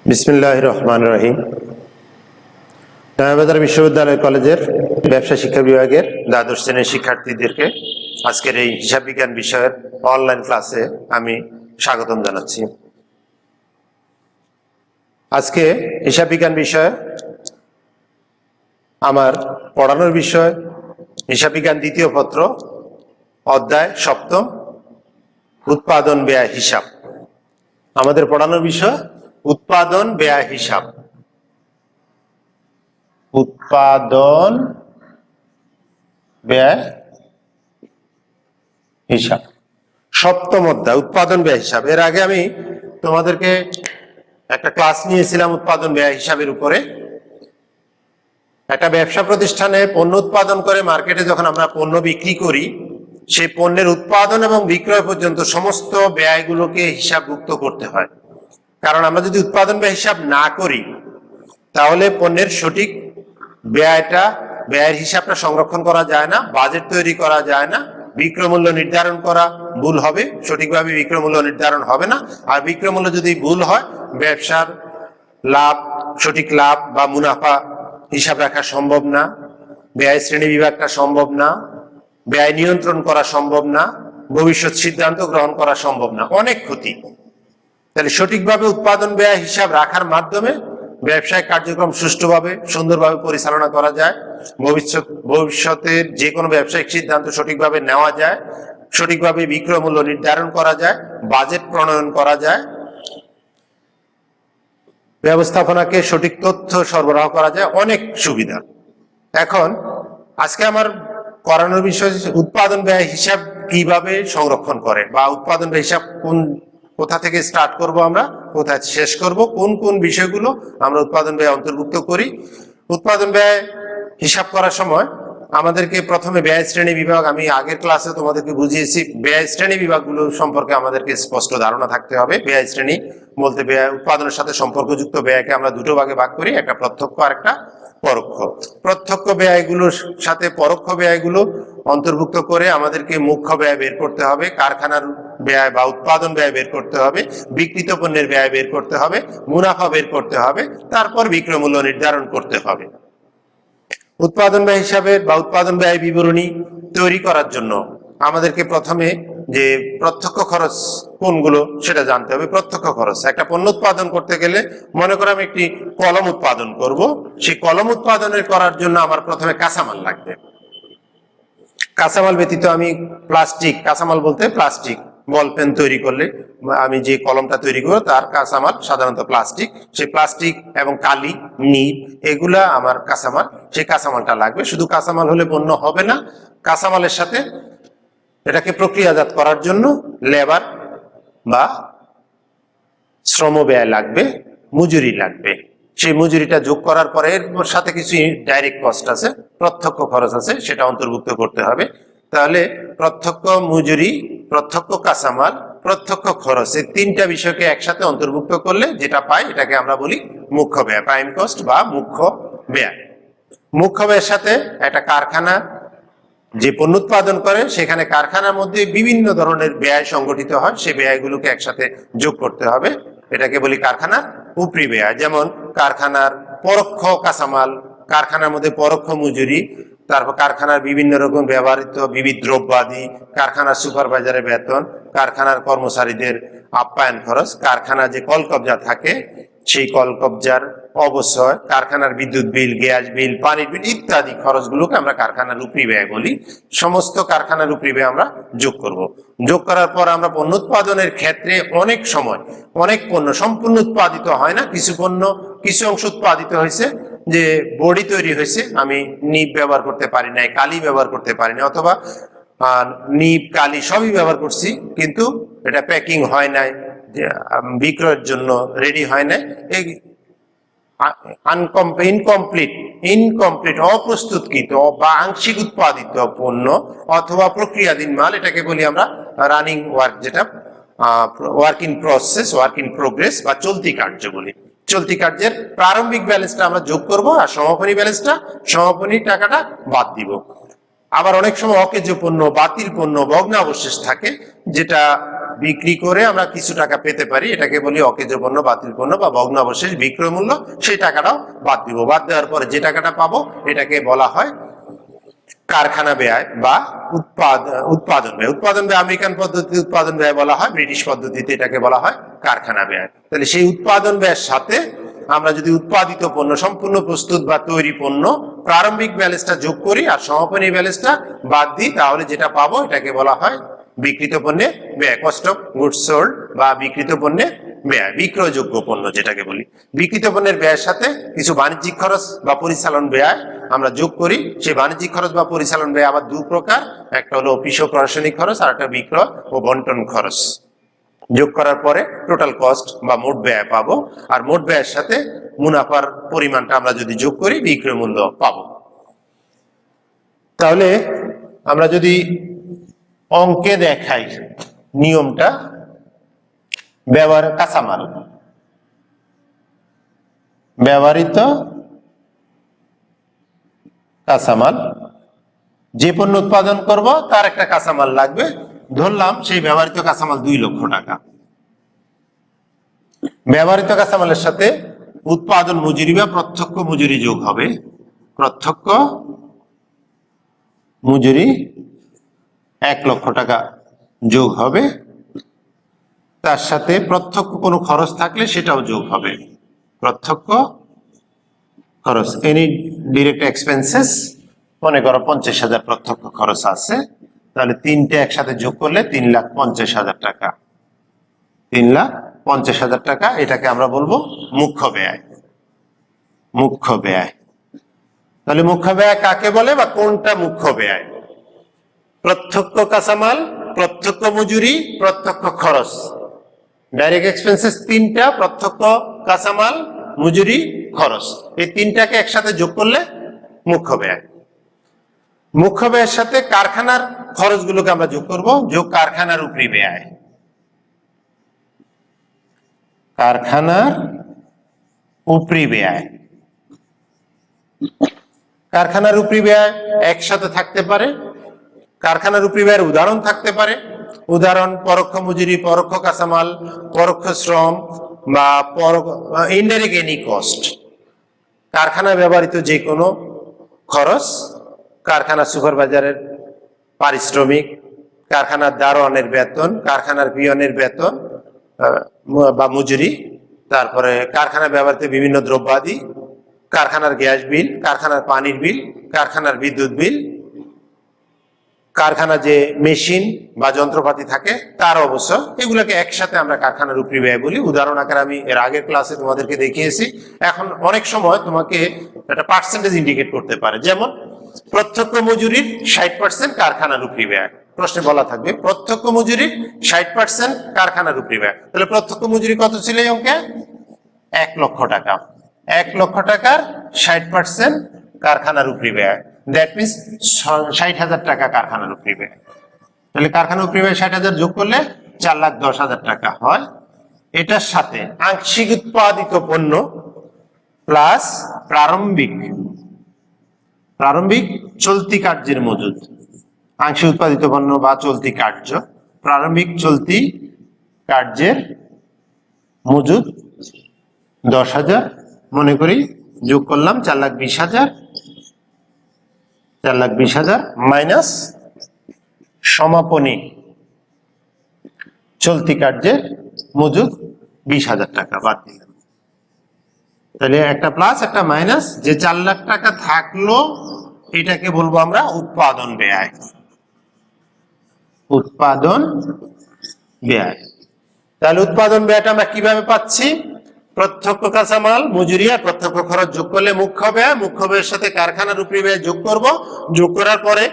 বিসমিল্লাহির রহমানির রহিম। নয়াবাজার বিশ্ববিদ্যালয় কলেজের ব্যবসা শিক্ষা বিভাগের দ্বাদশ শ্রেণীর শিক্ষার্থীদেরকে আজকের এই হিসাব বিজ্ঞান বিষয়ের অনলাইন ক্লাসে আমি স্বাগতম জানাচ্ছি। আজকে হিসাব বিজ্ঞান বিষয়ে আমার পড়ানোর বিষয় হিসাব বিজ্ঞান দ্বিতীয় পত্র, অধ্যায় সপ্তম, উৎপাদন ব্যয় হিসাব। আমাদের পড়ানোর বিষয় উৎপাদন ব্যয় হিসাব। উৎপাদন ব্যয় হিসাব সপ্তম অধ্যায় উৎপাদন ব্যয় হিসাব। এর আগে আমি তোমাদেরকে একটা ক্লাস নিয়েছিলাম উৎপাদন ব্যয় হিসাবের উপরে। একটা ব্যবসা প্রতিষ্ঠানে পণ্য উৎপাদন করে মার্কেটে যখন আমরা পণ্য বিক্রি করি, সেই পণ্যের উৎপাদন এবং বিক্রয় পর্যন্ত সমস্ত ব্যয়গুলোকে হিসাবভুক্ত করতে হয়। কারণ আমরা যদি উৎপাদন ব্যয় হিসাব না করি তাহলে পণ্যের সঠিক ব্যয়ের হিসাবটা সংরক্ষণ করা যায় না, বাজেট তৈরি করা যায় না, বিক্রয় মূল্য নির্ধারণ করা ভুল হবে, সঠিকভাবে বিক্রয় মূল্য নির্ধারণ হবে না। আর বিক্রয় মূল্য যদি ভুল হয় ব্যবসার সঠিক লাভ বা মুনাফা হিসাব রাখা সম্ভব না, ব্যয় শ্রেণী বিভাগটা সম্ভব না, ব্যয় নিয়ন্ত্রণ করা সম্ভব না, ভবিষ্যৎ সিদ্ধান্ত গ্রহণ করা সম্ভব না, অনেক ক্ষতি। তাহলে সঠিকভাবে উৎপাদন ব্যয় হিসাব রাখার মাধ্যমে ব্যবসায়িক কার্যক্রম সুষ্ঠুভাবে সুন্দরভাবে পরিচালনা করা যায়, ভবিষ্যতের যে কোনো ব্যবসায়িক সিদ্ধান্ত সঠিকভাবে নেওয়া যায়, সঠিকভাবে বিক্রয় মূল্য নির্ধারণ করা যায়, বাজেট প্রণয়ন করা যায়, ব্যবস্থাপনাকে সঠিক তথ্য সরবরাহ করা যায়, অনেক সুবিধা। এখন আজকে আমার করানোর বিষয় উৎপাদন ব্যয় হিসাব কিভাবে সংরক্ষণ করে, বা উৎপাদন ব্যয় হিসাব কোথা থেকে স্টার্ট করব, আমরা কোথায় শেষ করব, কোন কোন বিষয়গুলো আমরা উৎপাদন ব্যয় অন্তর্ভুক্ত করি। উৎপাদন ব্যয় হিসাব করার সময় আমাদেরকে প্রথমে ব্যয় শ্রেণী বিভাগ, আমি আগের ক্লাসে তোমাদেরকে বুঝিয়েছি, ব্যয় শ্রেণী বিভাগগুলো সম্পর্কে আমাদেরকে স্পষ্ট ধারণা থাকতে হবে। ব্যয় শ্রেণী বলতে ব্যয় উৎপাদনের সাথে সম্পর্কযুক্ত ব্যয়কে আমরা দুটো ভাগে ভাগ করি, একটা প্রত্যক্ষ আর একটা পরোক্ষ। প্রত্যক্ষ ব্যয়গুলোর সাথে পরোক্ষ ব্যয়গুলো অন্তর্ভুক্ত করে আমাদেরকে মুখ্য ব্যয় বের করতে হবে, কারখানার ব্যয় বা উৎপাদন ব্যয় বের করতে হবে, বিক্রিত পণ্যের ব্যয় বের করতে হবে, মুনাফা বের করতে হবে, তারপর বিক্রয় মূল্য নির্ধারণ করতে হবে। উৎপাদন ব্যয় হিসাবের বা উৎপাদন ব্যয় বিবরণী তৈরি করার জন্য আমাদেরকে প্রথমে যে প্রত্যক্ষ খরচ কোনগুলো সেটা জানতে হবে। প্রত্যক্ষ খরচ, একটা পণ্য উৎপাদন করতে গেলে মনে করো আমি একটি কলম উৎপাদন করব, সেই কলম উৎপাদনের করার জন্য আমার প্রথমে কাঁচামাল লাগবে। কাঁচামাল ব্যতীত আমি কাঁচামাল বলতে প্লাস্টিক, বল পেন তৈরি করলে আমি যে কলমটা তৈরি করবো তার কাঁচামাল সাধারণত প্লাস্টিক, সেই প্লাস্টিক এবং কালি, নিব, এগুলা আমার কাঁচামাল। সেই কাঁচামালটা লাগবে। শুধু কাঁচামাল হলে পণ্য হবে না, কাঁচামালের সাথে এটাকে প্রক্রিয়াজাত করার জন্য লেবার বা শ্রম ব্যয় লাগবে, মজুরি লাগবে। সেই মজুরিটা যোগ করার পরে এর সাথে কিছু ডাইরেক্ট কস্ট আছে, প্রত্যক্ষ খরচ আছে, সেটা অন্তর্ভুক্ত করতে হবে। তাহলে প্রত্যক্ষ মজুরি, প্রত্যক্ষ কাঁচামাল, প্রত্যক্ষ খরচ, এই তিনটা বিষয়কে একসাথে অন্তর্ভুক্ত করলে যেটা পাই এটাকে আমরা বলি মুখ্য ব্যয়, প্রাইম কস্ট বা মুখ্য ব্যয়। মুখ্য ব্যয়ের সাথে একটা কারখানা যে পণ্য উৎপাদন করে সেখানে কারখানার মধ্যে বিভিন্ন ধরনের ব্যয় সংগঠিত হয়, সেই ব্যয়গুলোকে একসাথে যোগ করতে হবে, এটাকে বলি কারখানার উপরি ব্যয়। যেমন কারখানার পরোক্ষ কাঁচামাল, কারখানার মধ্যে পরোক্ষ মজুরি, তারপর কারখানার বিভিন্ন রকম ব্যবহৃত বিবিধ দ্রব্যাদি, কারখানার সুপারভাইজারের বেতন, কারখানার কর্মচারীদের আপ্যায়ন খরচ, কারখানা যে কলকবজা থাকে সেই কলকবজার অবশ্যই, কারখানার বিদ্যুৎ বিল, গ্যাস বিল, পানির বিল ইত্যাদি খরচগুলোকে আমরা কারখানার উপরি ব্যয় বলি। সমস্ত কারখানার উপরি ব্যয় আমরা যোগ করব। যোগ করার পর আমরা পণ্য উৎপাদনের ক্ষেত্রে অনেক সময় অনেক পণ্য সম্পূর্ণ উৎপাদিত হয় না, কিছু পণ্য কিছু অংশ উৎপাদিত হয়েছে, যে বডি তৈরি হয়েছে, আমি নিব ব্যবহার করতে পারি নাই, কালি ব্যবহার করতে পারি না, অথবা নিব কালি সবই ব্যবহার করছি কিন্তু এটা প্যাকিং হয় নাই, বিক্রয়ের জন্য রেডি হয় নাই, এই ইনকমপ্লিট অপ্রস্তুতকৃত বা আংশিক উৎপাদিত পণ্য অথবা প্রক্রিয়াধীন মাল, এটাকে বলি আমরা রানিং ওয়ার্ক, যেটা work in process, work in progress বা চলতি কার্য বলি। চলতি কার্যের প্রারম্ভিক ব্যালেন্সটা আমরা যোগ করব, আর সমাপনী ব্যালেন্সটা, সমাপনী টাকাটা বাদ দিব। আবার অনেক সময় অকেজ পণ্য, বাতিল পণ্য, ভগ্নাবশেষ থাকে, যেটা বিক্রি করে আমরা কিছু টাকা পেতে পারি, এটাকে বলি অকেজ পণ্য, বাতিল পণ্য বা ভগ্নাবশেষ বিক্রয় মূল্য। সেই টাকাটাও বাদ দিব। বাদ দেওয়ার পরে যে টাকাটা পাবো এটাকে বলা হয় কারখানা ব্যয় বা উৎপাদন ব্যয়। উৎপাদন ব্যয় আমেরিকান পদ্ধতিতে উৎপাদন ব্যয় বলা হয়, ব্রিটিশ পদ্ধতিতে এটাকে বলা হয় কারখানা ব্যয়। তাহলে সেই উৎপাদন ব্যয়ের সাথে আমরা যদি উৎপাদিত পণ্য, সম্পূর্ণ প্রস্তুত বা তৈরি পণ্য প্রারম্ভিক ব্যালেন্সটা যোগ করি আর সমাপনী ব্যালেন্সটা বাদ দিই, তাহলে যেটা পাবো এটাকে বলা হয় বিক্রিত পণ্যের ব্যয়, কস্ট অফ গুডস সোল্ড বা বিক্রিত পণ্যের ব্যয়, বিক্রয়যোগ্য পণ্য যেটাকে বলি। বিক্রিত পণ্যের ব্যয়ের সাথে কিছু বাণিজ্যিক খরচ বা পরিচালন ব্যয় আমরা যোগ করি। সেই বাণিজ্যিক খরচ বা পরিচালন ব্যয় আবার দুই প্রকার, একটা হলো অফিস ও প্রশাসনিক খরচ আর একটা বিক্রয় ও বন্টন খরচ। যোগ করার পরে টোটাল কস্ট বা মোট ব্যয় পাবো, আর মোট ব্যয়ের সাথে মুনাফার পরিমাণটা আমরা যদি যোগ করি বিক্রয় মূল্য পাবো। তাহলে আমরা যদি অঙ্কে দেখাই নিয়মটা, কাঁচামাল, ব্যবহৃত কাঁচামাল, যে পণ্য উৎপাদন করব তার একটা কাঁচামাল লাগবে। ধরলাম সেই ব্যবহৃত কাঁচামাল 2 লক্ষ টাকা। ব্যবহৃত কাঁচামালের সাথে উৎপাদন মজুরি বা প্রত্যক্ষ মজুরি যোগ হবে। প্রত্যক্ষ মজুরি 1 লক্ষ টাকা যোগ হবে, তার সাথে প্রত্যক্ষ কোনো খরচ থাকলে সেটাও যোগ হবে। প্রত্যক্ষ খরচ, এনি ডিরেক্ট এক্সপেন্সেস, মনে করো 50,000 প্রত্যক্ষ খরচ আছে, তাহলে তিনটে একসাথে যোগ করলে 3,50,000 টাকা। 3,50,000 টাকা, এটাকে আমরা বলবো মুখ্য ব্যয়। মুখ্য ব্যয়, তাহলে মুখ্য ব্যয় কাকে বলে বা কোনটা মুখ্য ব্যয়? প্রত্যক্ষ কাঁচামাল, প্রত্যক্ষ মজুরি, প্রত্যক্ষ খরচ, ডাইরেক্ট এক্সপেন্সেস তিনটা, প্রত্যক্ষ কাঁচামাল, মজুরি, খরচ, এই তিনটাকে একসাথে যোগ করলে মুখ্য ব্যয়। মুখ্য ব্যয়ের সাথে কারখানার খরচগুলোকে আমরা যোগ করব, যোগ কারখানার উপরি ব্যয়। কারখানার উপরি ব্যয়, কারখানার উপরি ব্যয় একসাথে থাকতে পারে। কারখানার উপরি ব্যয়ের উদাহরণ থাকতে পারে, উদাহরণ পরোক্ষ মজুরি, পরোক্ষ কাঁচামাল, পরোক্ষ শ্রম বা ইনডাইরেক্ট এনি কস্ট। কারখানায় ব্যবহৃত যে কোনো খরচ, কারখানা সুপারভাইজারের পারিশ্রমিক, কারখানার দারোয়ানের বেতন, কারখানার পিয়নের বেতন বা মজুরি, তারপরে কারখানায় ব্যবহৃত বিভিন্ন দ্রব্যাদি, কারখানার গ্যাস বিল, কারখানার পানির বিল, কারখানার বিদ্যুৎ বিল, কারখানা যে মেশিন বা যন্ত্রপাতি থাকে তার অবশ্য, এগুলোকে একসাথে আমরা কারখানার উপরি ব্যয় বলি। উদাহরণ আকারে আমি এর আগের ক্লাসে তোমাদেরকে দেখিয়েছি। এখন অনেক সময় তোমাকে একটা পার্সেন্টেজ ইন্ডিকেট করতে পারে, যেমন প্রত্যক্ষ মজুরির 60% কারখানার উপরি ব্যয়। প্রশ্নে বলা থাকবে প্রত্যক্ষ মজুরির 60% কারখানার উপরি ব্যয়। তাহলে প্রত্যক্ষ মজুরি কত ছিল এই অঙ্কে? 1 লক্ষ টাকা। 1 লক্ষ টাকার 60% কারখানার উপরি ব্যয়, দ্যাট মিনস 60,000 টাকা কারখানার উপরি ব্যয়। তাহলে কারখানার উপরি ব্যয় 60,000 যোগ করলে 4,10,000 টাকা হয়। এটার সাথে আংশিক উৎপাদিত পণ্য প্লাস প্রারম্ভিক চলতি কার্যের মজুদ। আংশিক উৎপাদিত পণ্য বা চলতি কার্য, প্রারম্ভিক চলতি কার্যের মজুদ 10,000 মনে করি, যোগ করলাম 4,20,000। 4,20,000 মাইনাস সমাপনী চলতি কার্যের মজুদ 20,000 টাকা বাদ দিলাম। তাহলে একটা প্লাস একটা মাইনাস, যে 4 লাখ টাকা থাকলো এটাকে বলবো আমরা উৎপাদন ব্যয়। উৎপাদন ব্যয়। তাহলে উৎপাদন ব্যয়টা আমরা কিভাবে পাচ্ছি? প্রত্যক্ষ কাঁচামাল, মজুরি আর প্রত্যক্ষ খরচ যোগ করলে মুখ্য ব্যয়, মুখ্য ব্যয়ের সাথে কারখানার উপরি ব্যয় যোগ করব, যোগ করার পরে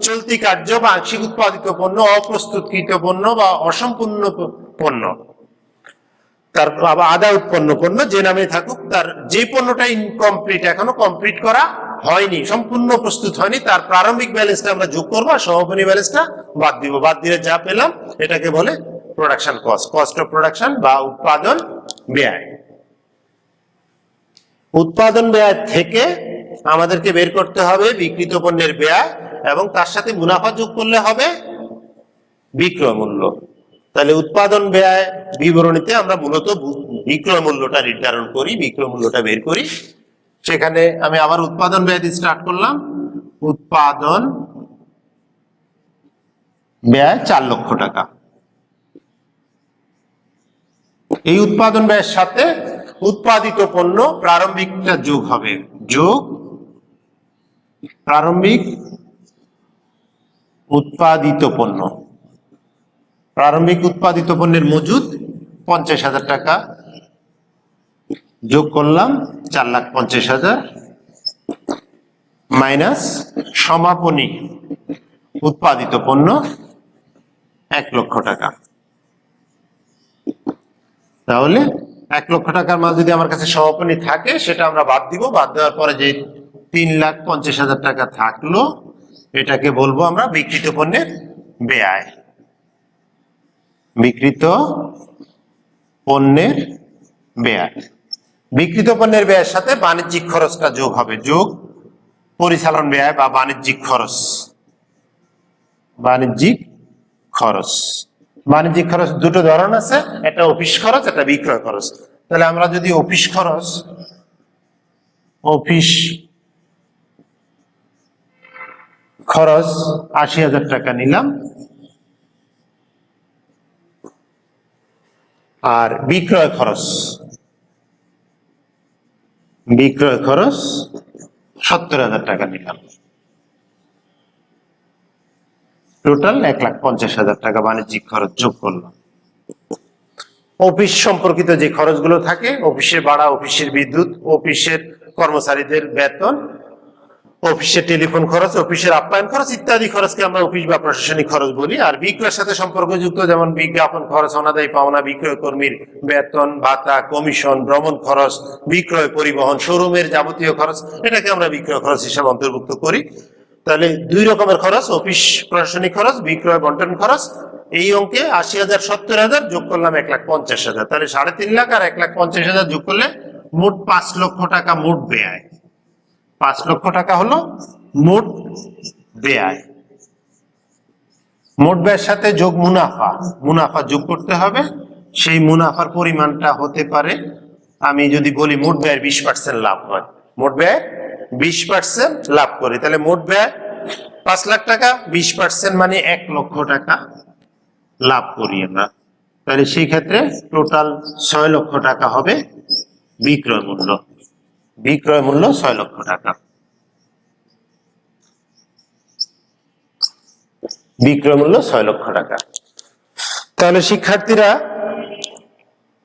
চলতি কার্য বা আংশিক উৎপাদিত পণ্য, অপ্রস্তুতকৃত পণ্য বা অসম্পূর্ণ পণ্য, তার আধা উৎপন্ন পণ্য যে নামে থাকুক, তার যে পণ্যটা ইনকমপ্লিট, এখনো কমপ্লিট করা হয়নি, সম্পূর্ণ প্রস্তুত হয়নি, তার প্রারম্ভিক ব্যালেন্সটা আমরা যোগ করবো আর সমাপনী ব্যালেন্সটা বাদ দিব। বাদ দিলে যা পেলাম এটাকে বলে production cost, cost of production বা উৎপাদন ব্যয়। উৎপাদন ব্যয় থেকে আমাদেরকে বের করতে হবে বিক্রিত পণ্যের ব্যয় এবং তার সাথে মুনাফা যোগ করলে হবে বিক্রয় মূল্য। তাহলে উৎপাদন ব্যয় বিবরণীতে আমরা মূলত বিক্রয় মূল্যটা নির্ধারণ করি, বিক্রয় মূল্যটা বের করি। সেখানে আমি আবার উৎপাদন ব্যয় দিয়ে স্টার্ট করলাম। উৎপাদন ব্যয় 4 লক্ষ টাকা। এই উৎপাদন ব্যয়ের সাথে উৎপাদিত পণ্য প্রারম্ভিকটা যোগ হবে, যোগ প্রারম্ভিক উৎপাদিত পণ্য। প্রারম্ভিক উৎপাদিত পণ্যের মজুদ 50,000 টাকা, যোগ করলাম 4,50,000 মাইনাস সমাপনী উৎপাদিত পণ্য 1 লক্ষ টাকা। তাহলে 1 লক্ষ টাকার মাল যদি আমার কাছে সমাপনী থাকে সেটা আমরা বাদ দিব। বাদ দেওয়ার পরে যে 3,50,000 টাকা থাকলো এটাকে বলবো আমরা বিক্রিত পণ্যের ব্যয়। বিক্রিত পণ্যের ব্যয়। বিক্রিত পণ্যের ব্যয়ের সাথে বাণিজ্যিক খরচটা যোগ হবে, যোগ পরিচালন ব্যয় বা বাণিজ্যিক খরচ। বাণিজ্যিক খরচ, বাণিজ্যিক খরচ দুটো ধরন আছে, একটা অফিস খরচ, একটা বিক্রয় খরচ। তাহলে আমরা যদি অফিস খরচ, অফিস খরচ 80,000 টাকা নিলাম, আর বিক্রয় খরচ, বিক্রয় খরচ 70,000 টাকা নিলাম, টোটাল 1,50,000 টাকা বাণিজ্যিক খরচ যোগ করলাম। অফিস সম্পর্কিত যে খরচগুলো থাকে, অফিসের ভাড়া, অফিসের বিদ্যুৎ, অফিসের কর্মচারীদের বেতন, অফিসের টেলিফোন খরচ, অফিসের আপ্যায়ন খরচ ইত্যাদি খরচকে আমরা অফিস বা প্রশাসনিক খরচ বলি। আর বিক্রয়ের সাথে সম্পর্কযুক্ত যেমন বিজ্ঞাপন খরচ, অনাদায়ী পাওনা, বিক্রয় কর্মীর বেতন ভাতা, কমিশন, ভ্রমণ খরচ, বিক্রয় পরিবহন, শোরুমের যাবতীয় খরচ, এটাকে আমরা বিক্রয় খরচ হিসেবে অন্তর্ভুক্ত করি। তাহলে 2 রকমের খরচ, অফিস প্রশাসনিক খরচ, বিক্রয় বন্টন খরচ। এই অঙ্কে 80,000 70,000 যোগ করলাম 1,50,000। তাহলে 3.5 লাখ আর 1,50,000 যোগ করলে মোট 5 লক্ষ টাকা মোট ব্যয়। 5 লক্ষ টাকা হলো মোট ব্যয়। মোট ব্যয়ের সাথে যোগ মুনাফা, মুনাফা যোগ করতে হবে। সেই মুনাফার পরিমাণটা হতে পারে, আমি যদি বলি মোট ব্যয়ের 20% লাভ হয়, মোট ব্যয় 20% লাভ করি, তাহলে মোট ব্যয় 5 লাখ টাকা, 20% মানে 1 লক্ষ টাকা লাভ করি আমরা। তাহলে সেই ক্ষেত্রে টোটাল 6 লক্ষ টাকা হবে বিক্রয় মূল্য। বিক্রয় মূল্য 6 লক্ষ টাকা। বিক্রয় মূল্য 6 লক্ষ টাকা। তাহলে শিক্ষার্থীরা,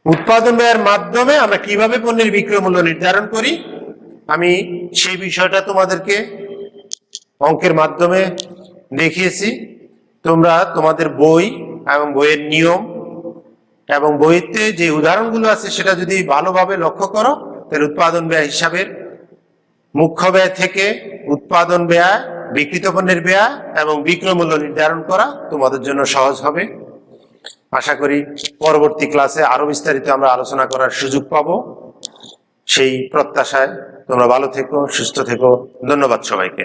উৎপাদন ব্যয়ের মাধ্যমে আমরা কিভাবে পণ্যের বিক্রয় মূল্য নির্ধারণ করি, আমি সেই বিষয়টা তোমাদেরকে অঙ্কের মাধ্যমে দেখিয়েছি। তোমরা তোমাদের বই এবং বইয়ের নিয়ম এবং বইতে যে উদাহরণগুলো আছে সেটা যদি ভালোভাবে লক্ষ্য করো, তাহলে উৎপাদন ব্যয় হিসাবের মুখ্য ব্যয় থেকে উৎপাদন ব্যয়, বিক্রিত পণ্যের ব্যয় এবং বিক্রয় মূল্য নির্ধারণ করা তোমাদের জন্য সহজ হবে। আশা করি পরবর্তী ক্লাসে আরো বিস্তারিত আমরা আলোচনা করার সুযোগ পাবো। সেই প্রত্যাশায় তোমরা ভালো থেকো, সুস্থ থেকো। ধন্যবাদ সবাইকে।